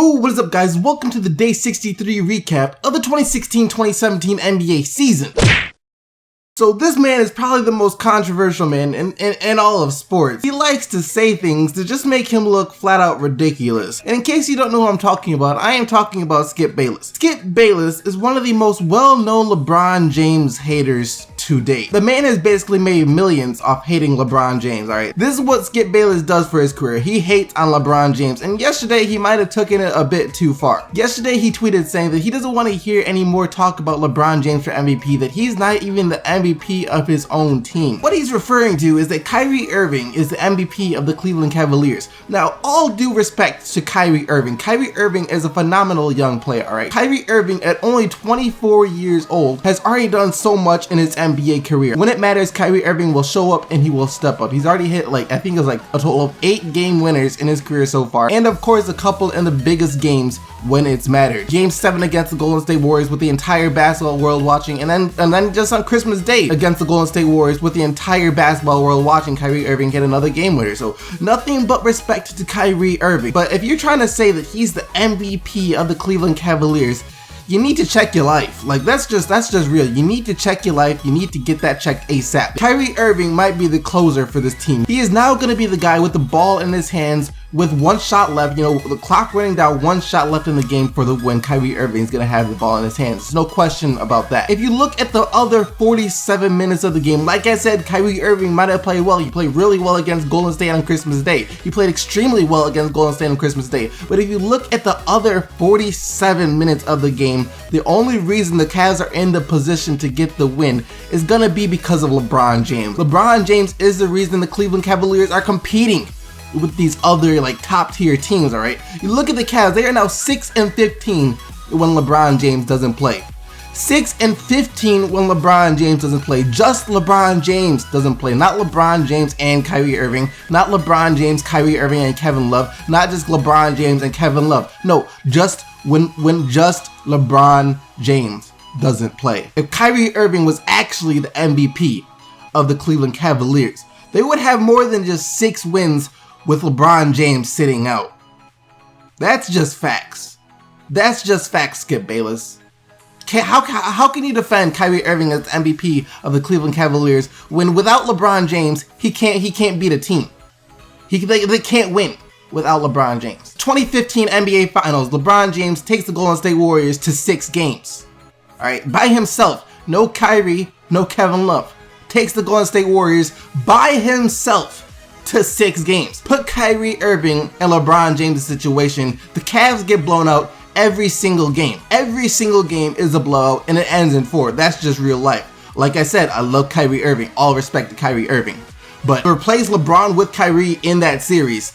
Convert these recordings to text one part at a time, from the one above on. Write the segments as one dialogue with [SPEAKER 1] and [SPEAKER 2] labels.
[SPEAKER 1] Yo, what is up guys? Welcome to the Day 63 recap of the 2016-2017 NBA season. So this man is probably the most controversial man in all of sports. He likes to say things to just make him look flat out ridiculous. And in case you don't know who I'm talking about, I am talking about Skip Bayless. Skip Bayless is one of the most well-known LeBron James haters to date. The man has basically made millions off hating LeBron James, alright? This is what Skip Bayless does for his career. He hates on LeBron James, and yesterday he might have taken it a bit too far. Yesterday he tweeted saying that he doesn't want to hear any more talk about LeBron James for MVP, that he's not even the MVP of his own team. What he's referring to is that Kyrie Irving is the MVP of the Cleveland Cavaliers. Now, all due respect to Kyrie Irving. Kyrie Irving is a phenomenal young player, alright? Kyrie Irving, at only 24 years old, has already done so much in his NBA career. When it matters, Kyrie Irving will show up and he will step up. He's already hit I think it was a total of 8 game winners in his career so far. And of course, a couple in the biggest games when it's mattered. Game 7 against the Golden State Warriors with the entire basketball world watching, and then just on Christmas Day against the Golden State Warriors with the entire basketball world watching, Kyrie Irving get another game winner. So nothing but respect to Kyrie Irving. But if you're trying to say that he's the MVP of the Cleveland Cavaliers, you need to check your life. That's just real. You need to check your life. You need to get that checked ASAP. Kyrie Irving might be the closer for this team. He is now going to be the guy with the ball in his hands with 1 shot left, the clock running down, 1 shot left in the game for the win. Kyrie Irving is going to have the ball in his hands. There's no question about that. If you look at the other 47 minutes of the game, like I said, Kyrie Irving might have played well. He played really well against Golden State on Christmas Day. He played extremely well against Golden State on Christmas Day. But if you look at the other 47 minutes of the game, the only reason the Cavs are in the position to get the win is going to be because of LeBron James. LeBron James is the reason the Cleveland Cavaliers are competing with these other top tier teams, alright? You look at the Cavs, they are now 6-15 when LeBron James doesn't play. 6-15 when LeBron James doesn't play. Just LeBron James doesn't play. Not LeBron James and Kyrie Irving. Not LeBron James, Kyrie Irving, and Kevin Love. Not just LeBron James and Kevin Love. No, just when just LeBron James doesn't play. If Kyrie Irving was actually the MVP of the Cleveland Cavaliers, they would have more than just 6 wins with LeBron James sitting out. That's just facts. That's just facts, Skip Bayless. How can you defend Kyrie Irving as the MVP of the Cleveland Cavaliers when without LeBron James, he can't beat a team? They can't win without LeBron James. 2015 NBA Finals, LeBron James takes the Golden State Warriors to 6 games. Alright, by himself. No Kyrie, no Kevin Love. Takes the Golden State Warriors by himself to 6 games. Put Kyrie Irving and LeBron James in a situation, the Cavs get blown out every single game. Every single game is a blowout and it ends in 4. That's just real life. Like I said, I love Kyrie Irving. All respect to Kyrie Irving. But replace LeBron with Kyrie in that series,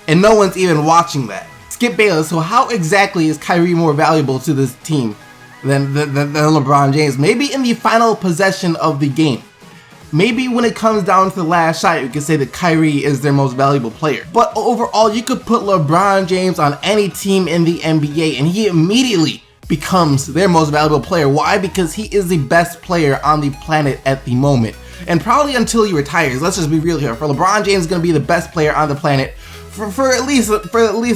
[SPEAKER 1] and no one's even watching that. Skip Bayless, so how exactly is Kyrie more valuable to this team than LeBron James? Maybe in the final possession of the game. Maybe when it comes down to the last shot, you can say that Kyrie is their most valuable player. But overall, you could put LeBron James on any team in the NBA and he immediately becomes their most valuable player. Why? Because he is the best player on the planet at the moment. And probably until he retires. Let's just be real here. For LeBron James is going to be the best player on the planet for at least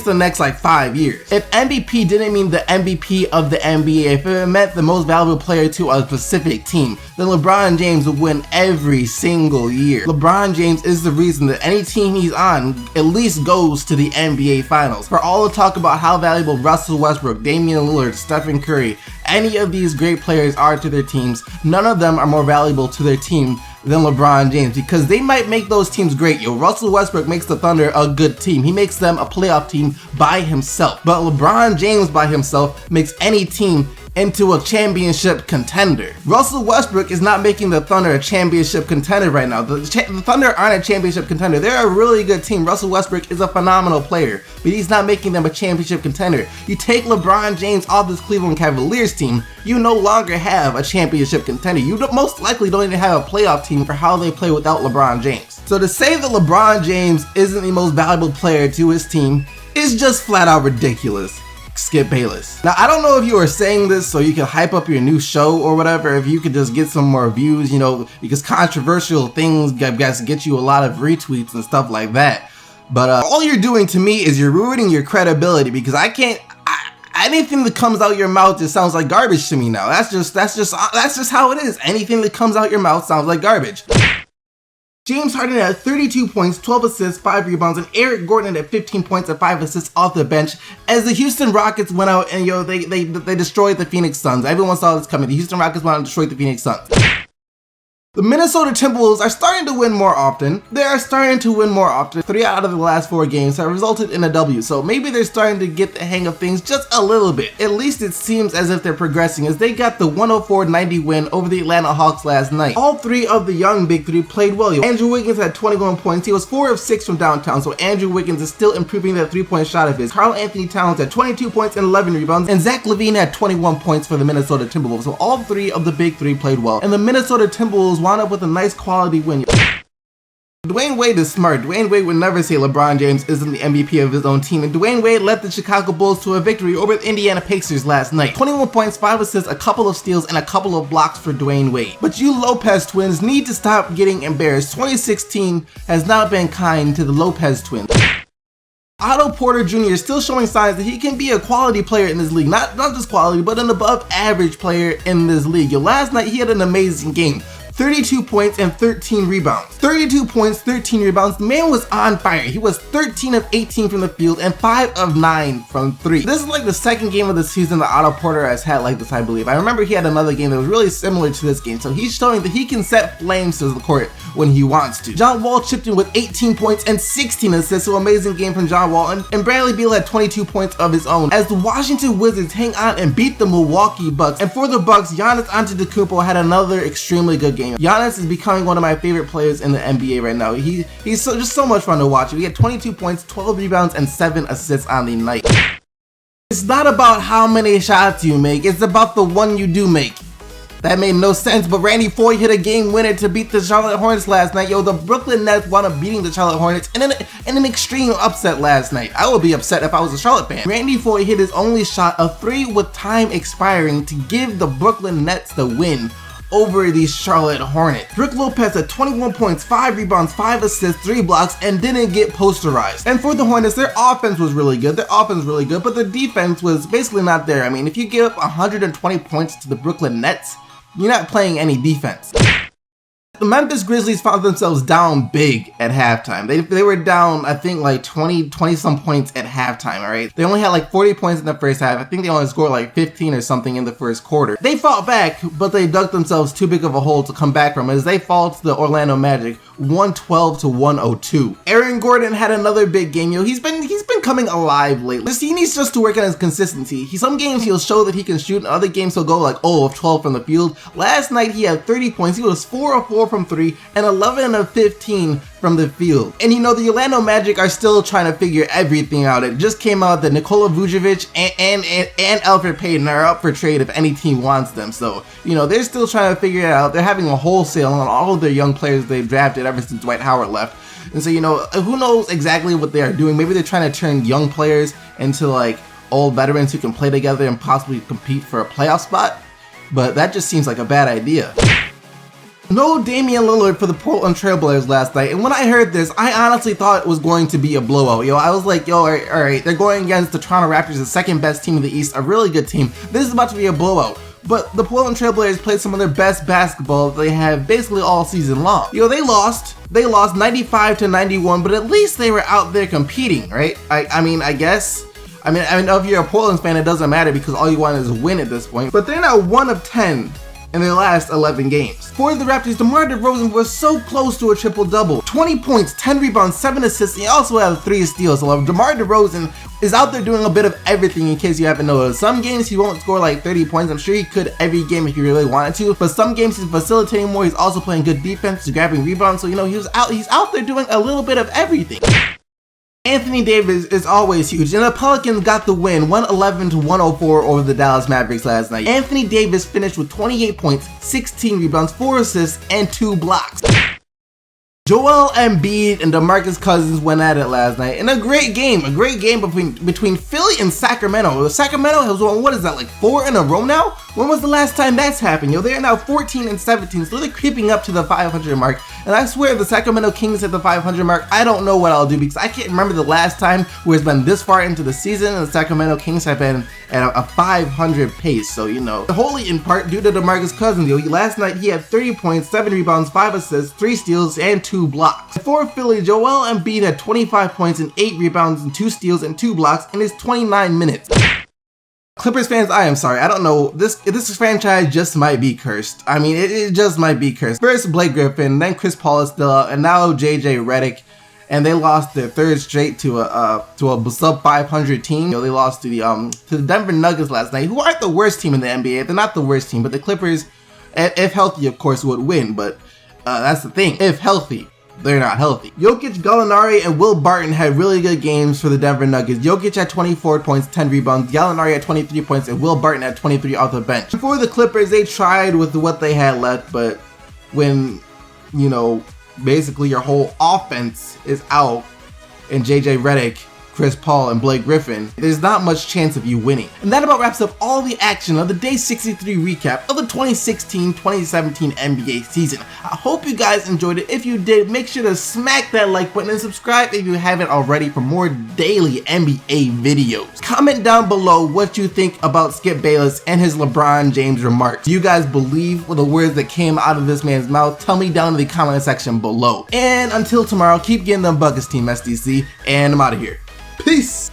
[SPEAKER 1] the next 5 years. If MVP didn't mean the MVP of the NBA, if it meant the most valuable player to a specific team, then LeBron James would win every single year. LeBron James is the reason that any team he's on at least goes to the NBA Finals. For all the talk about how valuable Russell Westbrook, Damian Lillard, Stephen Curry, any of these great players are to their teams, none of them are more valuable to their team than LeBron James, because they might make those teams great. Russell Westbrook makes the Thunder a good team. He makes them a playoff team by himself. But LeBron James by himself makes any team into a championship contender. Russell Westbrook is not making the Thunder a championship contender right now. The Thunder aren't a championship contender. They're a really good team. Russell Westbrook is a phenomenal player, but he's not making them a championship contender. You take LeBron James off this Cleveland Cavaliers team, you no longer have a championship contender. You most likely don't even have a playoff team for how they play without LeBron James. So to say that LeBron James isn't the most valuable player to his team is just flat out ridiculous. Skip Bayless. Now, I don't know if you are saying this so you can hype up your new show or whatever, if you could just get some more views, because controversial things get you a lot of retweets and stuff like that. But all you're doing to me is you're ruining your credibility, because anything that comes out your mouth just sounds like garbage to me now. That's just how it is. Anything that comes out your mouth sounds like garbage. James Harden had 32 points, 12 assists, 5 rebounds, and Eric Gordon had 15 points and 5 assists off the bench as the Houston Rockets went out and they destroyed the Phoenix Suns. Everyone saw this coming. The Houston Rockets went out and destroyed the Phoenix Suns. The Minnesota Timberwolves are starting to win more often. They are starting to win more often. 3 out of the last 4 games have resulted in a W, so maybe they're starting to get the hang of things just a little bit. At least it seems as if they're progressing, as they got the 104-90 win over the Atlanta Hawks last night. All 3 of the young Big 3 played well. Andrew Wiggins had 21 points. He was 4 of 6 from downtown, so Andrew Wiggins is still improving that 3-point shot of his. Karl Anthony Towns had 22 points and 11 rebounds, and Zach LaVine had 21 points for the Minnesota Timberwolves. So all 3 of the Big 3 played well, and the Minnesota Timberwolves wound up with a nice quality win. Dwayne Wade is smart. Dwayne Wade would never say LeBron James isn't the MVP of his own team, and Dwayne Wade led the Chicago Bulls to a victory over the Indiana Pacers last night. 21 points, 5 assists, a couple of steals, and a couple of blocks for Dwayne Wade. But you Lopez twins need to stop getting embarrassed. 2016 has not been kind to the Lopez twins. Otto Porter Jr. is still showing signs that he can be a quality player in this league. Not just quality, but an above average player in this league. Last night he had an amazing game. 32 points and 13 rebounds. 32 points, 13 rebounds. The man was on fire. He was 13 of 18 from the field and 5 of 9 from 3. This is like the second game of the season that Otto Porter has had like this, I believe. I remember he had another game that was really similar to this game, so he's showing that he can set flames to the court when he wants to. John Wall chipped in with 18 points and 16 assists, so amazing game from John Wall, and Bradley Beal had 22 points of his own as the Washington Wizards hang on and beat the Milwaukee Bucks. And for the Bucks, Giannis Antetokounmpo had another extremely good game. Giannis is becoming one of my favorite players in the NBA right now. He's just so much fun to watch. He had 22 points, 12 rebounds, and 7 assists on the night. It's not about how many shots you make, it's about the one you do make. That made no sense, but Randy Foye hit a game winner to beat the Charlotte Hornets last night. The Brooklyn Nets wound up beating the Charlotte Hornets in an extreme upset last night. I would be upset if I was a Charlotte fan. Randy Foye hit his only shot, a 3 with time expiring, to give the Brooklyn Nets the win over the Charlotte Hornets. Brook Lopez had 21 points, 5 rebounds, 5 assists, 3 blocks, and didn't get posterized. And for the Hornets, their offense was really good. But the defense was basically not there. I mean, if you give up 120 points to the Brooklyn Nets, you're not playing any defense. The Memphis Grizzlies found themselves down big at halftime. They were down, I think, like 20 some points at halftime, alright? They only had like 40 points in the first half. I think they only scored like 15 or something in the first quarter. They fought back, but they dug themselves too big of a hole to come back from as they fall to the Orlando Magic 112 to 102. Aaron Gordon had another big game. He's been coming alive lately. He needs just to work on his consistency. Some games he'll show that he can shoot, and other games he'll go like 0 of 12 from the field. Last night he had 30 points. He was 4 of 4 from 3 and 11 of 15 from the field. And the Orlando Magic are still trying to figure everything out. It just came out that Nikola Vucevic and Elfrid Payton are up for trade if any team wants them. So, they're still trying to figure it out. They're having a wholesale on all of their young players they've drafted ever since Dwight Howard left. And so, who knows exactly what they are doing. Maybe they're trying to turn young players into like old veterans who can play together and possibly compete for a playoff spot. But that just seems like a bad idea. No Damian Lillard for the Portland Trailblazers last night, and when I heard this, I honestly thought it was going to be a blowout. I was like, alright, they're going against the Toronto Raptors, the second best team in the East, a really good team. This is about to be a blowout. But the Portland Trailblazers played some of their best basketball they have basically all season long. They lost 95 to 91, but at least they were out there competing, right? I mean, if you're a Portland fan, it doesn't matter because all you want is a win at this point. But they're now 1 of 10 in their last 11 games. For the Raptors, DeMar DeRozan was so close to a triple-double. 20 points, 10 rebounds, 7 assists, and he also had 3 steals. So DeMar DeRozan is out there doing a bit of everything, in case you haven't noticed. Some games he won't score like 30 points. I'm sure he could every game if he really wanted to, but some games he's facilitating more. He's also playing good defense, he's grabbing rebounds, so he's out there doing a little bit of everything. Anthony Davis is always huge, and the Pelicans got the win 111 to 104 over the Dallas Mavericks last night. Anthony Davis finished with 28 points, 16 rebounds, 4 assists, and 2 blocks. Joel Embiid and DeMarcus Cousins went at it last night in a great game between Philly and Sacramento. Sacramento has won, what is that, like 4 in a row now? When was the last time that's happened? Yo, they're now 14 and 17, so they're creeping up to the 500 mark. And I swear, if the Sacramento Kings hit the 500 mark, I don't know what I'll do, because I can't remember the last time where it's been this far into the season and the Sacramento Kings have been at a 500 pace. So, you know, wholly in part due to DeMarcus Cousins. Yo, last night he had 30 points, 7 rebounds, 5 assists, 3 steals, and 2 blocks. For Philly, Joel Embiid had 25 points and 8 rebounds and 2 steals and 2 blocks in his 29 minutes. Clippers fans, I am sorry. I don't know. This franchise just might be cursed. I mean, it just might be cursed. First Blake Griffin, then Chris Paul is still out, and now JJ Redick, and they lost their third straight to a sub 500 team. You know, they lost to the Denver Nuggets last night, who aren't the worst team in the NBA. They're not the worst team, but the Clippers, if healthy, of course, would win. But that's the thing. If healthy, they're not healthy. Jokic, Gallinari, and Will Barton had really good games for the Denver Nuggets. Jokic had 24 points, 10 rebounds. Gallinari had 23 points, and Will Barton had 23 off the bench. For the Clippers, they tried with what they had left, but when, you know, basically your whole offense is out and JJ Redick, Chris Paul, and Blake Griffin, there's not much chance of you winning. And that about wraps up all the action of the Day 63 recap of the 2016-2017 NBA season. I hope you guys enjoyed it. If you did, make sure to smack that like button and subscribe if you haven't already for more daily NBA videos. Comment down below what you think about Skip Bayless and his LeBron James remarks. Do you guys believe the words that came out of this man's mouth? Tell me down in the comment section below. And until tomorrow, keep getting them buckets, Team SDC, and I'm out of here. Peace!